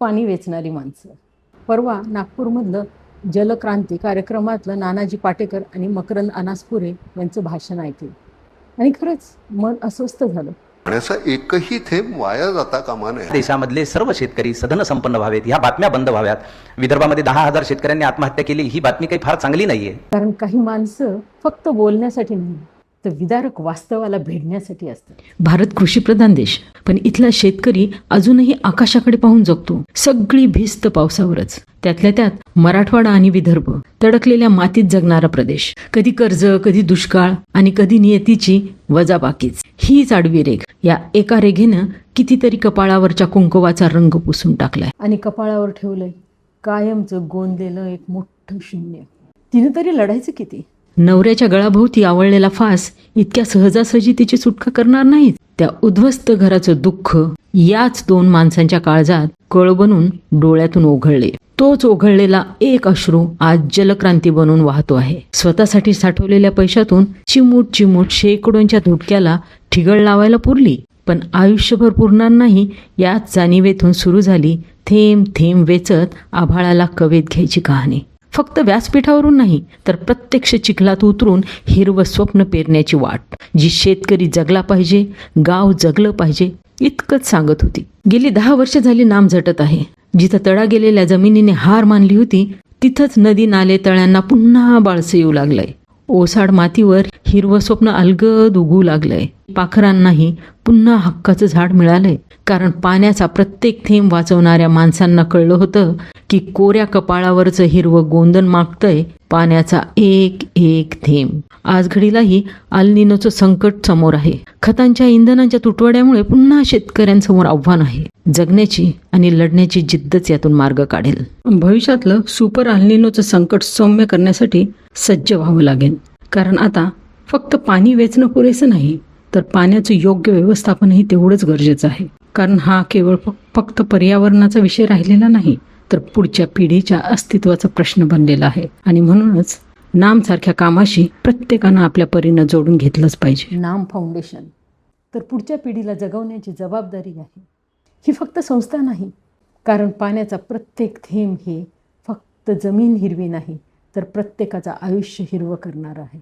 पाणी वेचणारी माणसं. परवा नागपूरमधलं जलक्रांती कार्यक्रमातलं नानाजी पाटेकर आणि मकरंद अनासपुरे यांचं भाषण ऐकलं आणि खरंच मन अस्वस्थ झालं. पाण्याचा एकही थेंब वाया जाता कामा नये. देशामधले सर्व शेतकरी सधन संपन्न व्हावेत, ह्या बातम्या बंद व्हाव्यात. विदर्भामध्ये 10,000 शेतकऱ्यांनी आत्महत्या केली, ही बातमी काही फार चांगली नाहीये. कारण काही माणसं फक्त बोलण्यासाठी नाही तर विदारक वास्तवाला भेटण्यासाठी असतात. भारत कृषीप्रधान देश, पण इथला शेतकरी अजूनही आकाशाकडे पाहून जगतो. सगळी भिस्त पावसावरच. त्यातल्या त्यात मराठवाडा आणि विदर्भ तडकलेल्या मातीत जगणारा प्रदेश. कधी कर्ज, कधी दुष्काळ आणि कधी नियतीची वजाबाकीच. हीच आडवी रेघ. या एका रेघेनं कितीतरी कपाळावरच्या कुंकवाचा रंग पुसून टाकलाय. आणि कपाळावर ठेवलंय कायमचं गोंदलेलं एक मोठं शून्य. तिने तरी लढायचं किती? नवऱ्याच्या गळाभोवती आवळलेला फास इतक्या सहजासहजी तिची सुटका करणार नाहीत. त्या उद्ध्वस्त घराचं दुःख याच दोन माणसांच्या काळजात कळ बनून डोळ्यातून ओघळले. तोच ओघळलेला एक अश्रू आज जलक्रांती बनून वाहतो आहे. स्वतःसाठी साठवलेल्या पैशातून चिमूट चिमूट शेकडोंच्या धुडक्याला ठिगळ लावायला पुरली, पण आयुष्यभर पुरणार नाही. याच जाणीवेतून सुरू झाली थेंब थेंब वेचत आभाळाला कवेत घ्यायची कहाणी. फक्त व्यासपीठावरून नाही तर प्रत्यक्ष चिखलात उतरून हिरवं स्वप्न पेरण्याची वाट, जी शेतकरी जगला पाहिजे, गाव जगलं पाहिजे इतकंच सांगत होती. गेली 10 वर्ष झाली नाम झटत आहे. जिथं तडा गेलेल्या जमिनीने हार मानली होती तिथंच नदी नाले तळ्यांना पुन्हा बाळसं येऊ लागलंय. ओसाड मातीवर हिरवं स्वप्न अलगद उगू लागलंय. पाखरांनाही पुन्हा हक्काचं झाड मिळालंय. कारण पाण्याचा प्रत्येक थेंब वाचवणाऱ्या माणसांना कळलं होतं की कोऱ्या कपाळावरचं हिरवं गोंदन मागतंय पाण्याचा एक एक थेंब. आज घडीलाही अल्निनोचं संकट समोर आहे. खतांच्या इंधनांच्या तुटवड्यामुळे पुन्हा शेतकऱ्यांसमोर आव्हान आहे. जगण्याची आणि लढण्याची जिद्दच यातून मार्ग काढेल. भविष्यातलं सुपर अल्निनोचं संकट सौम्य करण्यासाठी सज्ज व्हावं लागेल. कारण आता फक्त पाणी वेचणं पुरेसं नाही तर पाण्याचं योग्य व्यवस्थापनही तेवढंच गरजेचं आहे. कारण हा केवळ फक्त पर्यावरणाचा विषय राहिलेला नाही तर पुढच्या पिढीच्या अस्तित्वाचा प्रश्न बनलेला आहे. आणि म्हणूनच नाम सारख्या कामाशी प्रत्येकानं आपल्या परीनं जोडून घेतलंच पाहिजे. नाम फाउंडेशन तर पुढच्या पिढीला जगवण्याची जबाबदारी आहे. ही फक्त संस्था नाही, कारण पाण्याचा प्रत्येक थेंब हे फक्त जमीन हिरवी नाही तर प्रत्येकाचं आयुष्य हिरवं करणार आहे.